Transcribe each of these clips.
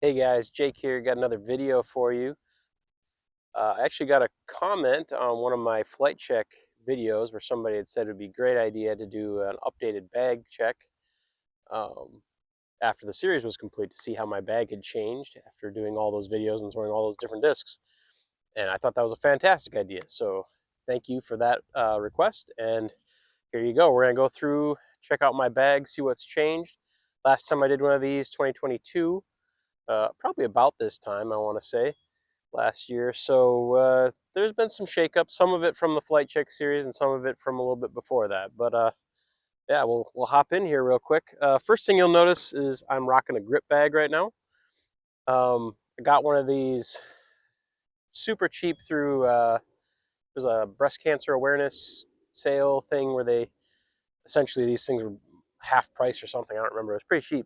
Hey guys, Jake here. Got another video for you. I actually got a comment on one of my flight check videos where somebody had said it would be a great idea to do an updated bag check um, after the series was complete to see how my bag had changed after doing all those videos and throwing all those different discs. And I thought that was a fantastic idea. So thank you for that request. And here you go. We're going to go through, check out my bag, see what's changed. Last time I did one of these, 2022, probably about this time, I want to say. Last year. So there's been some shakeups, some of it from the Flight Check series and some of it from a little bit before that. But yeah, we'll hop in here real quick. First thing you'll notice is I'm rocking a grip bag right now. I got one of these super cheap through there's a breast cancer awareness sale thing where they essentially these things were half price or something. I don't remember. It was pretty cheap,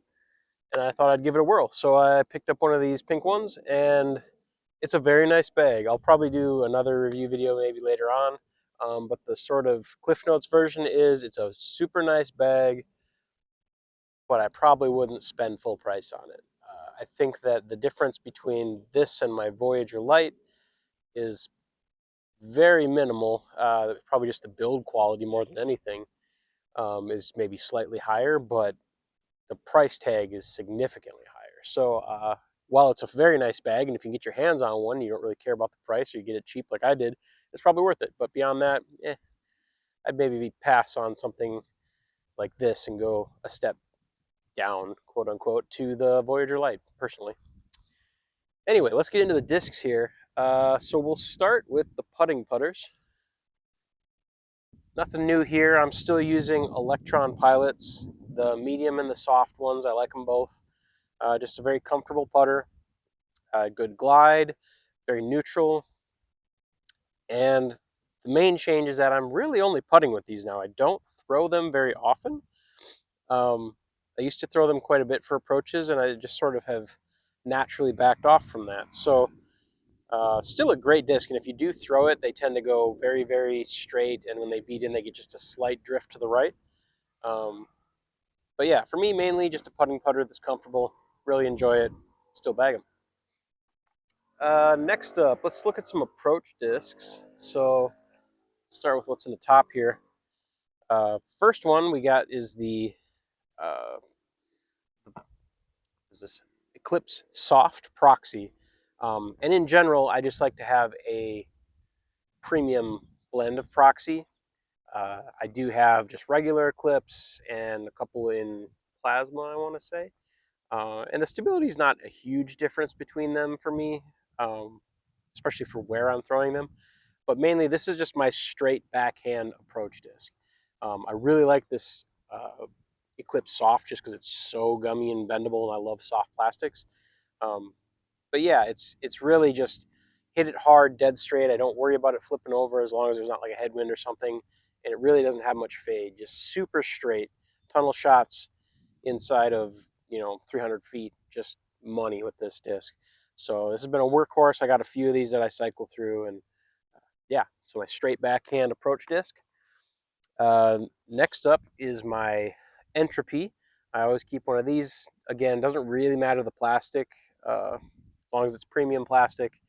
and I thought I'd give it a whirl. So I picked up one of these pink ones, and it's a very nice bag. I'll probably do another review video maybe later on. But the sort of Cliff Notes version is it's a super nice bag, but I probably wouldn't spend full price on it. I think that the difference between this and my Voyager Lite is very minimal. Probably just the build quality more than anything is maybe slightly higher, but the price tag is significantly higher. So while it's a very nice bag, and if you can get your hands on one, you don't really care about the price, or you get it cheap like I did, it's probably worth it. But beyond that, I'd maybe pass on something like this and go a step down, quote unquote, to the Voyager Lite, personally. Anyway, let's get into the discs here. So we'll start with the putting putters. Nothing new here. I'm still using Electron Pilots, the medium and the soft ones. I like them both. Just a very comfortable putter. Good glide, very neutral. And the main change is that I'm really only putting with these now. I don't throw them very often. I used to throw them quite a bit for approaches, and I just sort of have naturally backed off from that. So still a great disc, and if you do throw it, they tend to go very, very straight, and when they beat in, they get just a slight drift to the right. Um, but yeah, for me, mainly just a putting putter that's comfortable. Really enjoy it. Still bag them. Next up, let's look at some approach discs. So start with what's in the top here. First one we got is the uh, is this Eclipse Soft Proxy. And in general, I just like to have a premium blend of Proxy. I do have just regular Eclipse and a couple in Plasma, I want to say. And the stability is not a huge difference between them for me, um, especially for where I'm throwing them. But mainly, this is just my straight backhand approach disc. I really like this Eclipse Soft just because it's so gummy and bendable, and I love soft plastics. Um, but yeah, it's really just hit it hard, dead straight. I don't worry about it flipping over as long as there's not like a headwind or something, and it really doesn't have much fade. Just super straight tunnel shots inside of 300 feet, just money with this disc. So this has been a workhorse. I got a few of these that I cycle through, and yeah, so my straight backhand approach disc. Next up is my Entropy. I always keep one of these. Again, doesn't really matter the plastic, as long as it's premium plastic.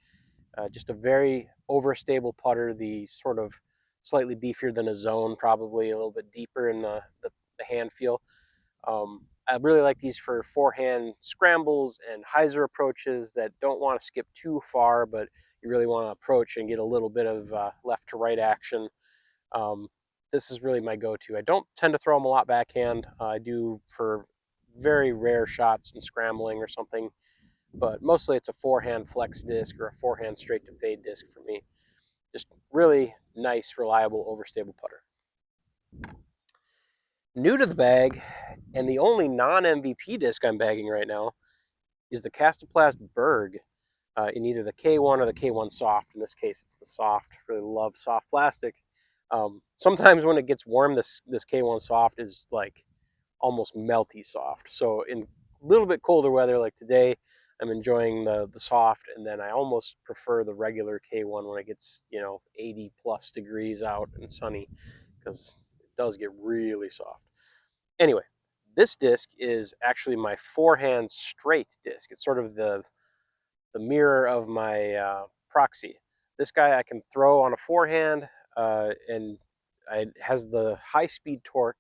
Just a very overstable putter, the sort of slightly beefier than a Zone, probably a little bit deeper in the hand feel. I really like these for forehand scrambles and hyzer approaches that don't want to skip too far, but you really want to approach and get a little bit of left to right action. Um, this is really my go-to. I don't tend to throw them a lot backhand. I do for very rare shots and scrambling or something, but mostly it's a forehand flex disc or a forehand straight to fade disc for me. Just really nice, reliable, overstable putter. New to the bag, and the only non-MVP disc I'm bagging right now is the Castoplast Berg in either the K1 or the K1 Soft. In this case, it's the Soft. Really love soft plastic. Sometimes when it gets warm, this K1 Soft is like almost melty soft. So in a little bit colder weather like today, I'm enjoying the soft, and then I almost prefer the regular K1 when it gets 80 plus degrees out and sunny, because it does get really soft. Anyway, This disc is actually my forehand straight disc. It's sort of the mirror of my proxy. This guy I can throw on a forehand, and it has the high speed torque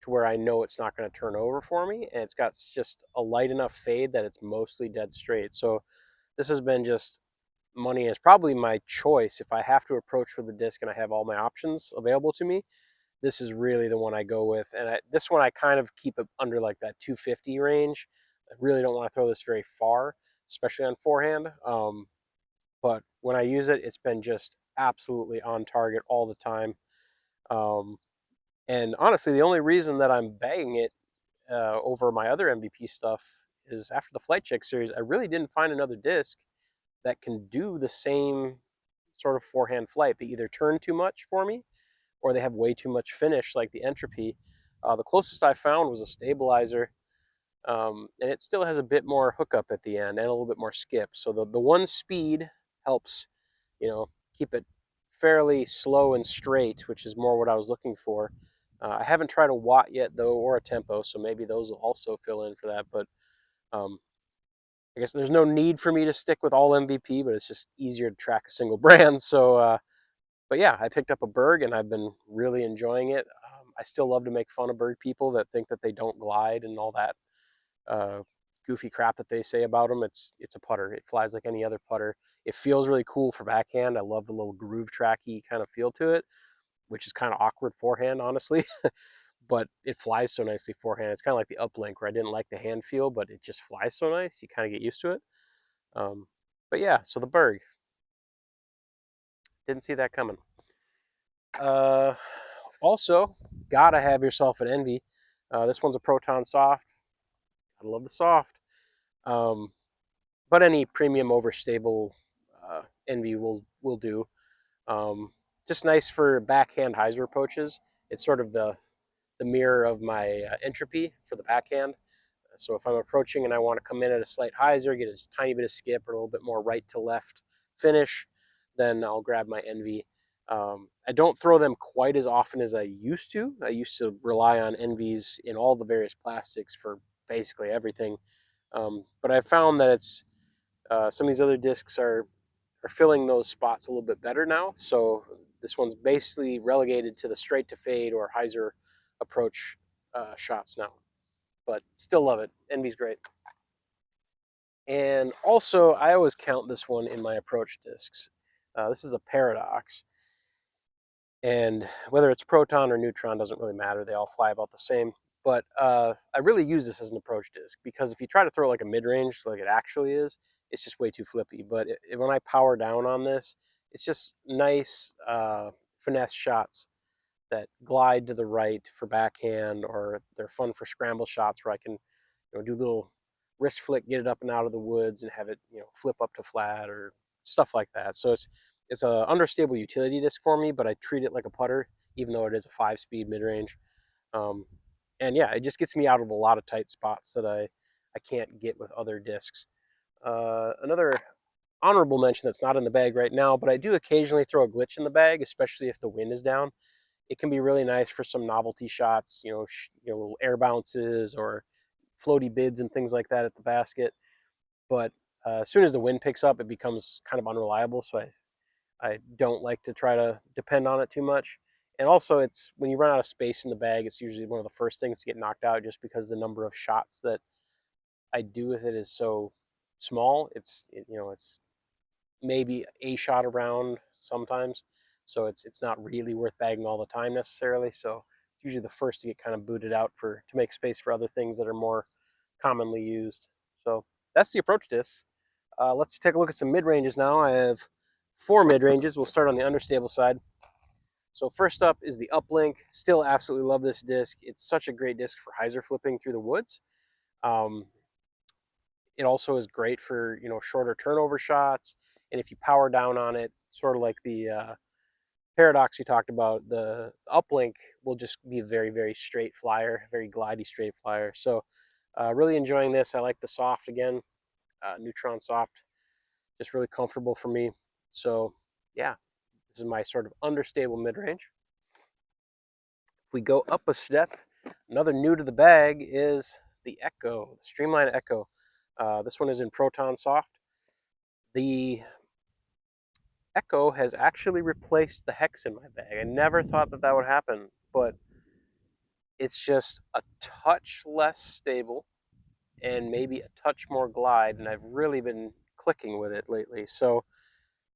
to where I know it's not going to turn over for me, and it's got just a light enough fade that it's mostly dead straight. So this has been just money. Is probably my choice if I have to approach with the disc and I have all my options available to me. This is really the one I go with, and this one I kind of keep it under like that 250 range. I really don't want to throw this very far, especially on forehand. But when I use it, it's been just absolutely on target all the time. Um, and honestly, the only reason that I'm bagging it over my other MVP stuff is after the Flight Check series, I really didn't find another disc that can do the same sort of forehand flight. They either turn too much for me or they have way too much finish, like the Entropy. The closest I found was a stabilizer, and it still has a bit more hookup at the end and a little bit more skip. So the one speed helps, keep it fairly slow and straight, which is more what I was looking for. I haven't tried a watt yet though, or a tempo, so maybe those will also fill in for that. But um, I guess there's no need for me to stick with all MVP, but it's just easier to track a single brand. So, but yeah, I picked up a Berg and I've been really enjoying it. I still love to make fun of Berg people that think that they don't glide and all that uh, goofy crap that they say about them. It's a putter. It flies like any other putter. It feels really cool for backhand. I love the little groove tracky kind of feel to it, which is kind of awkward forehand, honestly. But it flies so nicely forehand. It's kind of like the uplink where I didn't like the hand feel, but it just flies so nice. You kind of get used to it. Um, but yeah, so the Berg. Didn't see that coming. Uh, Also, gotta have yourself an Envy. This one's a Proton Soft. I love the soft. Um, but any premium overstable Envy will do. Just nice for backhand hyzer approaches. It's sort of the mirror of my Entropy for the backhand. So if I'm approaching and I want to come in at a slight hyzer, get a tiny bit of skip or a little bit more right to left finish, then I'll grab my Envy. I don't throw them quite as often as I used to. I used to rely on Envies in all the various plastics for basically everything. But I found that it's some of these other discs are filling those spots a little bit better now. So this one's basically relegated to the straight to fade or hyzer approach shots now. But still love it. Envy's great. And also, I always count this one in my approach discs. This is a Paradox. And whether it's proton or neutron doesn't really matter. They all fly about the same. But I really use this as an approach disc because if you try to throw like a mid-range like it actually is, it's just way too flippy. But when I power down on this, it's just nice finesse shots that glide to the right for backhand, or they're fun for scramble shots where I can do little wrist flick, get it up and out of the woods, and have it flip up to flat or stuff like that. So it's a understable utility disc for me, but I treat it like a putter, even though it is a 5-speed mid range. Um, and yeah, it just gets me out of a lot of tight spots that I can't get with other discs. Another honorable mention that's not in the bag right now, but I do occasionally throw a glitch in the bag, especially if the wind is down. It can be really nice for some novelty shots, little air bounces or floaty bids and things like that at the basket. But as soon as the wind picks up, it becomes kind of unreliable. So I don't like to try to depend on it too much. And also, it's when you run out of space in the bag, it's usually one of the first things to get knocked out, just because the number of shots that I do with it is so small. It's maybe a shot around sometimes, so it's not really worth bagging all the time necessarily. So it's usually the first to get kind of booted out to make space for other things that are more commonly used. So that's the approach disc. Let's take a look at some mid ranges now. I have 4 mid ranges. We'll start on the understable side. So first up is the Uplink. Still absolutely love this disc. It's such a great disc for hyzer flipping through the woods. Um, it also is great for shorter turnover shots, and if you power down on it, sort of like the Paradox we talked about, the Uplink will just be a very, very straight flyer, very glidey straight flyer. So really enjoying this. I like the soft again, Neutron soft, just really comfortable for me. So yeah, this is my sort of understable mid-range. If we go up a step, Another new to the bag is the Echo, the Streamline Echo. This one is in Proton Soft. The Echo has actually replaced the hex in my bag. I never thought that that would happen, but it's just a touch less stable and maybe a touch more glide, and I've really been clicking with it lately. So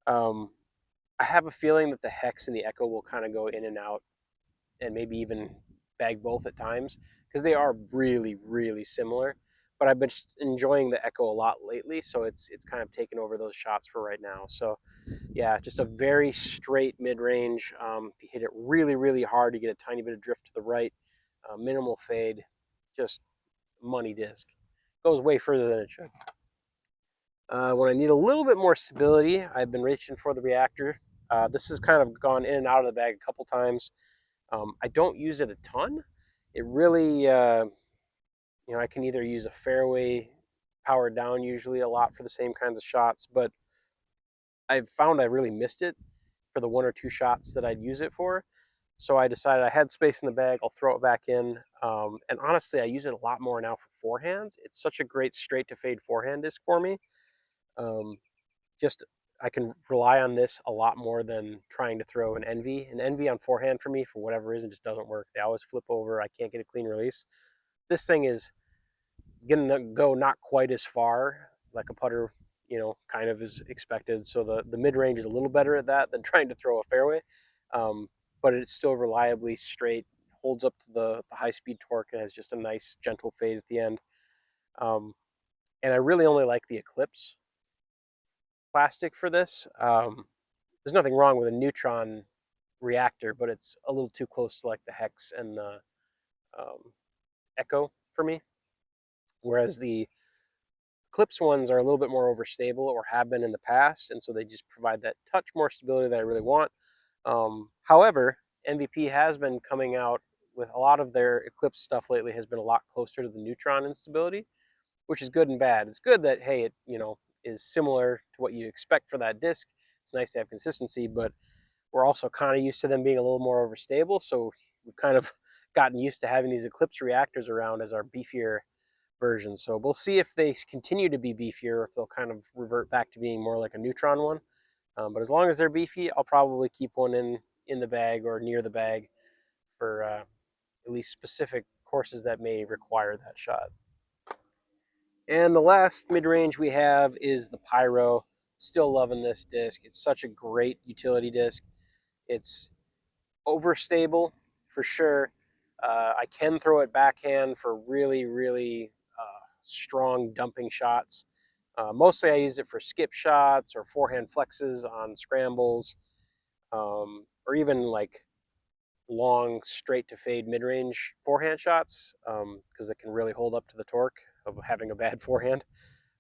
I have a feeling that the hex and the Echo will kind of go in and out, and maybe even bag both at times, because they are really, really similar. But I've been enjoying the Echo a lot lately, so it's kind of taken over those shots for right now. So yeah, just a very straight mid-range. If you hit it really, really hard, you get a tiny bit of drift to the right, minimal fade, just money disc. Goes way further than it should. When I need a little bit more stability, I've been reaching for the reactor. This has kind of gone in and out of the bag a couple times. I don't use it a ton. It really, I can either use a fairway powered down usually a lot for the same kinds of shots, but I've found I really missed it for the one or two shots that I'd use it for. So I decided I had space in the bag, I'll throw it back in. And honestly, I use it a lot more now for forehands. It's such a great straight to fade forehand disc for me. Um, just I can rely on this a lot more than trying to throw an Envy. An Envy on forehand for me, for whatever reason, just doesn't work. They always flip over. I can't get a clean release. This thing is gonna go not quite as far, like a putter, kind of is expected. So the mid range is a little better at that than trying to throw a fairway, but it's still reliably straight, holds up to the high speed torque, and has just a nice gentle fade at the end. And I really only like the Eclipse plastic for this. There's nothing wrong with a neutron reactor, but it's a little too close to like the Hex and the Echo for me. Whereas the Eclipse ones are a little bit more overstable, or have been in the past, and so they just provide that touch more stability that I really want. However, MVP has been coming out with a lot of their Eclipse stuff lately has been a lot closer to the neutron instability, which is good and bad. It's good that, hey, it is similar to what you expect for that disc. It's nice to have consistency, but we're also kind of used to them being a little more overstable, so we've kind of gotten used to having these Eclipse reactors around as our beefier version. So we'll see if they continue to be beefier, if they'll kind of revert back to being more like a neutron one. But as long as they're beefy, I'll probably keep one in the bag or near the bag for at least specific courses that may require that shot. And the last mid-range we have is the Pyro. Still loving this disc. It's such a great utility disc. It's overstable for sure. I can throw it backhand for really, really strong dumping shots. Mostly I use it for skip shots or forehand flexes on scrambles, or even like long straight to fade mid-range forehand shots, because it can really hold up to the torque of having a bad forehand.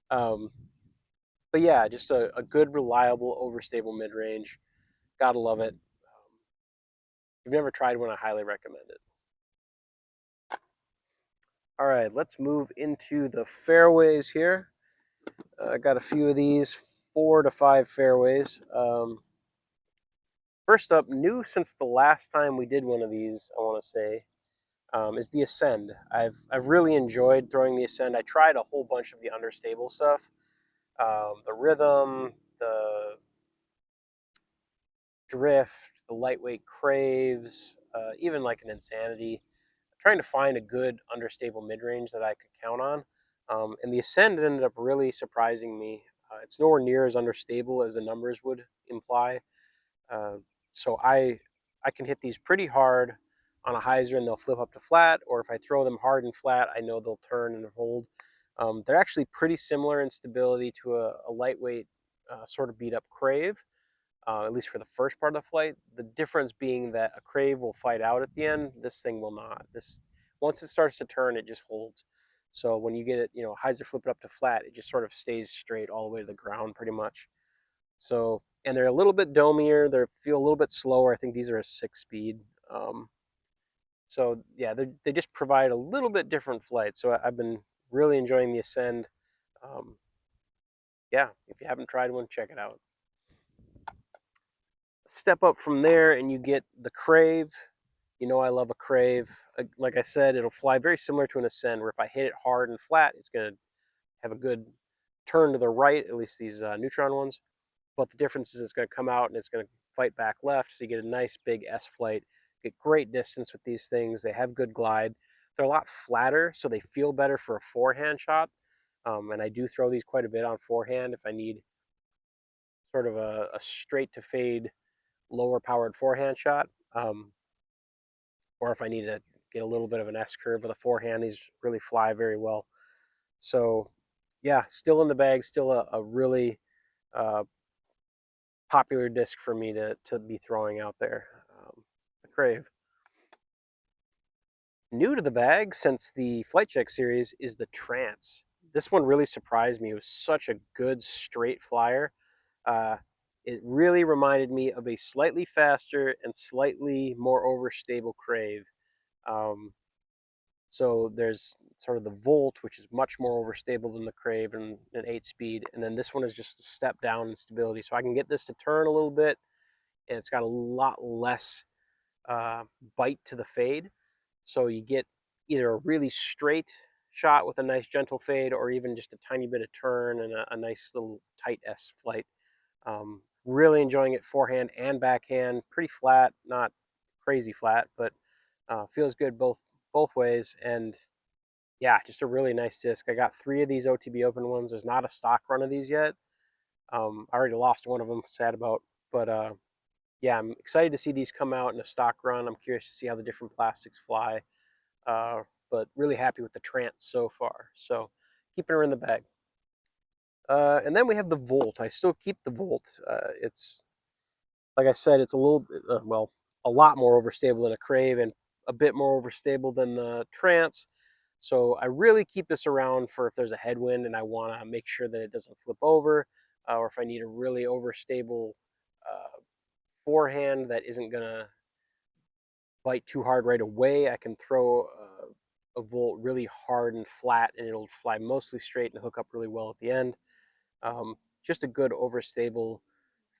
But yeah, just a good, reliable, overstable mid-range. Gotta love it. If you've never tried one, I highly recommend it. All right, let's move into the fairways here. I got a few of these, 4 to 5 fairways. First up, new since the last time we did one of these, I want to say, is the Ascend. I've really enjoyed throwing the Ascend. I tried a whole bunch of the understable stuff, the rhythm, the drift, the lightweight craves, even like an Insanity. Trying to find a good understable mid-range that I could count on. And the Ascend ended up really surprising me. It's nowhere near as understable as the numbers would imply. Uh, so I can hit these pretty hard on a hyzer and they'll flip up to flat, or if I throw them hard and flat, I know they'll turn and hold. They're actually pretty similar in stability to a lightweight sort of beat up Crave, at least for the first part of the flight. The difference being that a Crave will fight out at the end. This thing will not. Once it starts to turn, it just holds. So when you get it, hyzer flip it up to flat, it just sort of stays straight all the way to the ground pretty much. So, and they're a little bit domier. They feel a little bit slower. I think these are a 6-speed. So yeah, they just provide a little bit different flight. So I've been really enjoying the Ascend. Yeah, if you haven't tried one, check it out. Step up from there and you get the Crave. You know I love a crave. Like I said, it'll fly very similar to an Ascend, where if I hit it hard and flat, it's going to have a good turn to the right, at least these Neutron ones. But the difference is it's going to come out and it's going to fight back left, so you get a nice big S flight. Get great distance with these things. They have good glide. They're a lot flatter, so they feel better for a forehand shot. And I do throw these quite a bit on forehand if I need sort of a straight to fade, lower powered forehand shot. Or if I need to get a little bit of an S curve with a forehand, these really fly very well. So, yeah, still in the bag, still a really uh, popular disc for me to be throwing out there. The Crave. New to the bag since the Flight Check series is the Trance. This one really surprised me. It was such a good straight flyer. Uh, it really reminded me of a slightly faster and slightly more overstable Crave. Um, So there's sort of the Volt, which is much more overstable than the Crave and an 8-speed. And then this one is just a step down in stability. So I can get this to turn a little bit, and it's got a lot less uh, bite to the fade. So you get either a really straight shot with a nice gentle fade, or even just a tiny bit of turn and a nice little tight S flight. Really enjoying it forehand and backhand. Pretty flat, not crazy flat, but feels good both ways. And yeah, just a really nice disc. I got 3 of these OTB Open ones. There's not a stock run of these yet. I already lost one of them, sad about. But yeah, I'm excited to see these come out in a stock run. I'm curious to see how the different plastics fly. Uh, but really happy with the Trance so far. So keeping her in the bag. And then we have the Volt. I still keep the Volt. It's, like I said, it's a little, well, a lot more overstable than a Crave and a bit more overstable than the Trance. So I really keep this around for if there's a headwind and I want to make sure that it doesn't flip over, or if I need a really overstable forehand that isn't going to bite too hard right away. I can throw a Volt really hard and flat, and it'll fly mostly straight and hook up really well at the end. Just a good overstable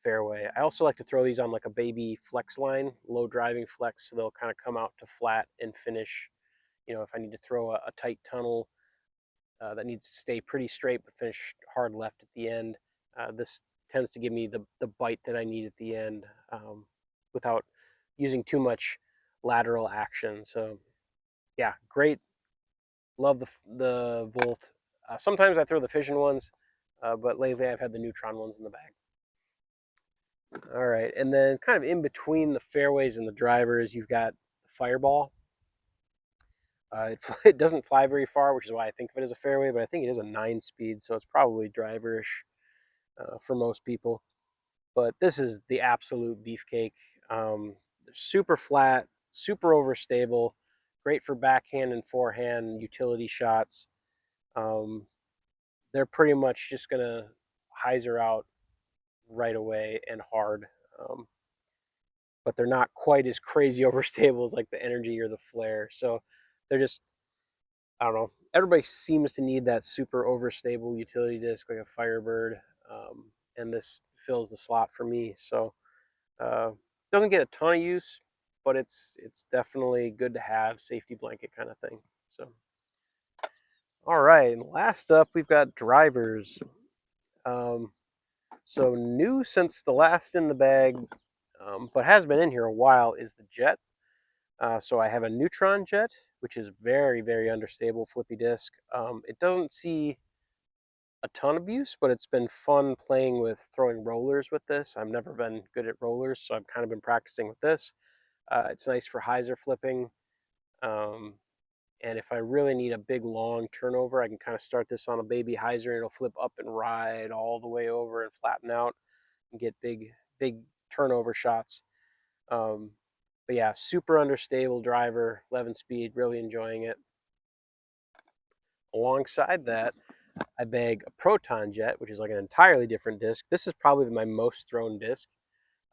fairway. I also like to throw these on like a baby flex line, low driving flex, so they'll kind of come out to flat and finish. You know, if I need to throw a tight tunnel that needs to stay pretty straight but finish hard left at the end, this tends to give me the bite that I need at the end without using too much lateral action. So yeah, great. Love the Volt. Sometimes I throw the Fission ones, but lately I've had the Neutron ones in the bag. All right, and then kind of in between the fairways and the drivers, you've got the Fireball. It doesn't fly very far, which is why I think of it as a fairway, but I think it is a 9-speed, so it's probably driverish for most people. But this is the absolute beefcake. Super flat, super overstable, great for backhand and forehand utility shots. They're pretty much just going to hyzer out right away and hard. But they're not quite as crazy overstable as like the Energy or the Flare. So they're just, I don't know. Everybody seems to need that super overstable utility disc like a Firebird, and this fills the slot for me. So doesn't get a ton of use, but it's definitely good to have, safety blanket kind of thing. So all right, and last up we've got drivers. Um, so new since the last in the bag, but has been in here a while, is the Jet. So I have a Neutron Jet, which is very, very understable flippy disc. It doesn't see a ton of use, but it's been fun playing with throwing rollers with this. I've never been good at rollers, so I've kind of been practicing with this. It's nice for hyzer flipping. Um, and if I really need a big long turnover, I can kind of start this on a baby hyzer and it'll flip up and ride all the way over and flatten out and get big turnover shots. But yeah, super understable driver, 11 speed, really enjoying it. Alongside that, I bag a Proton Jet, which is like an entirely different disc. This is probably my most thrown disc.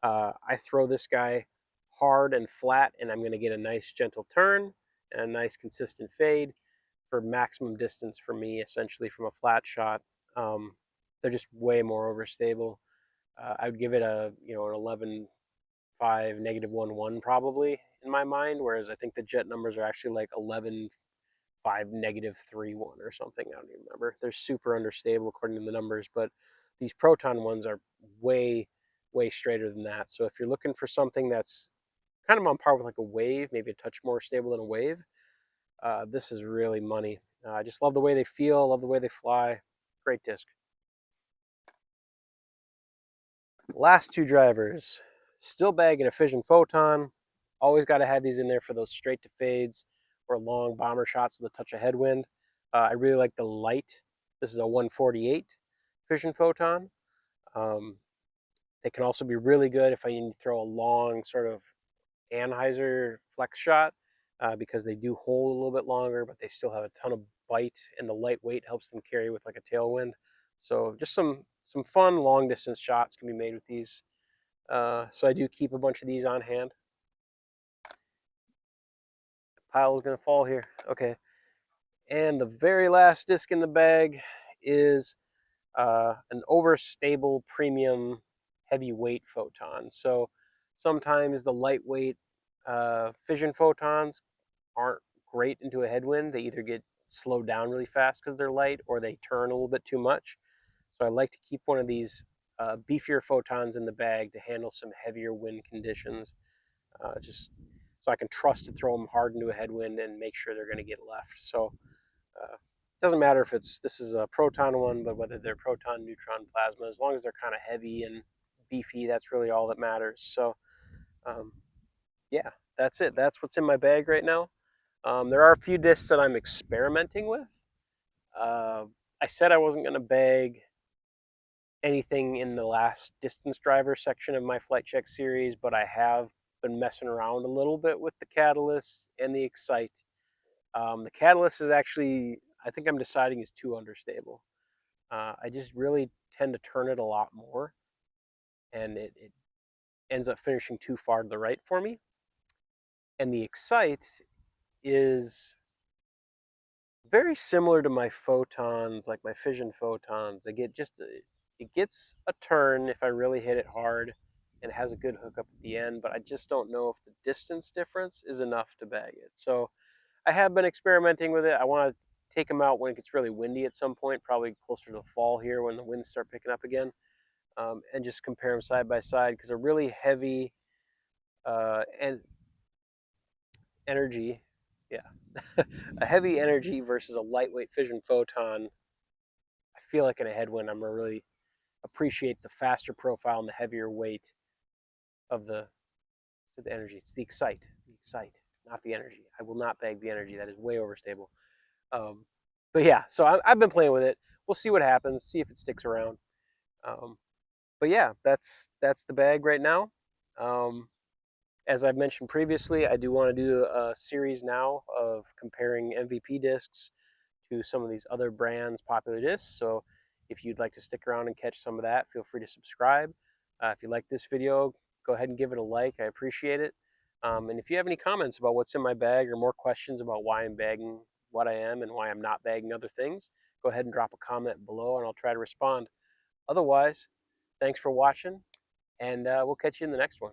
I throw this guy hard and flat, and I'm going to get a nice gentle turn and a nice consistent fade for maximum distance for me, essentially from a flat shot. They're just way more overstable. I would give it a an 11.5 -1 probably in my mind, whereas I think the jet numbers are actually like 11, 5, negative 3, 1 or something. I don't even remember. They're super understable according to the numbers, but these proton ones are way, way straighter than that. So if you're looking for something that's kind of on par with like a wave, maybe a touch more stable than a wave, this is really money. I just love the way they feel, love the way they fly. Great disc. Last two drivers, still bagging a fission photon. Always got to have these in there for those straight to fades or long bomber shots with a touch of headwind. I really like the light. This is a 148 fission photon. They can also be really good if I need to throw a long sort of Anheuser flex shot because they do hold a little bit longer, but they still have a ton of bite, and the lightweight helps them carry with like a tailwind. So just some fun long distance shots can be made with these. So I do keep a bunch of these on hand. Pile is going to fall here. Okay. And the very last disc in the bag is an overstable premium heavyweight photon. So sometimes the lightweight fission photons aren't great into a headwind. They either get slowed down really fast because they're light, or they turn a little bit too much. So I like to keep one of these beefier photons in the bag to handle some heavier wind conditions, just so I can trust to throw them hard into a headwind and make sure they're going to get left. So it doesn't matter if this is a proton one, but whether they're proton, neutron, plasma, as long as they're kind of heavy and beefy, that's really all that matters. So yeah, that's it. That's what's in my bag right now. There are a few discs that I'm experimenting with. Uh, I said I wasn't going to bag anything in the last distance driver section of my flight check series, but I have been messing around a little bit with the Catalyst and the Excite. The Catalyst is actually, I think I'm deciding, is too understable. I just really tend to turn it a lot more, and it ends up finishing too far to the right for me. And the Excite is very similar to my photons, like my fission photons. They get it gets a turn if I really hit it hard, and it has a good hookup at the end, but I just don't know if the distance difference is enough to bag it. So I have been experimenting with it. I want to take them out when it gets really windy at some point, probably closer to the fall here when the winds start picking up again, and just compare them side by side, because a really heavy and energy, yeah, a heavy energy versus a lightweight fission photon. I feel like in a headwind, I'm gonna really appreciate the faster profile and the heavier weight of the energy. It's the Excite, not the energy. I will not bag the energy. That is way overstable. But yeah, so I've been playing with it. We'll see what happens. See if it sticks around. But yeah, that's the bag right now. As I've mentioned previously, I do want to do a series now of comparing MVP discs to some of these other brands' popular discs. So if you'd like to stick around and catch some of that, feel free to subscribe. If you like this video, go ahead and give it a like. I appreciate it. And if you have any comments about what's in my bag, or more questions about why I'm bagging what I am and why I'm not bagging other things, go ahead and drop a comment below and I'll try to respond. Otherwise, thanks for watching, and we'll catch you in the next one.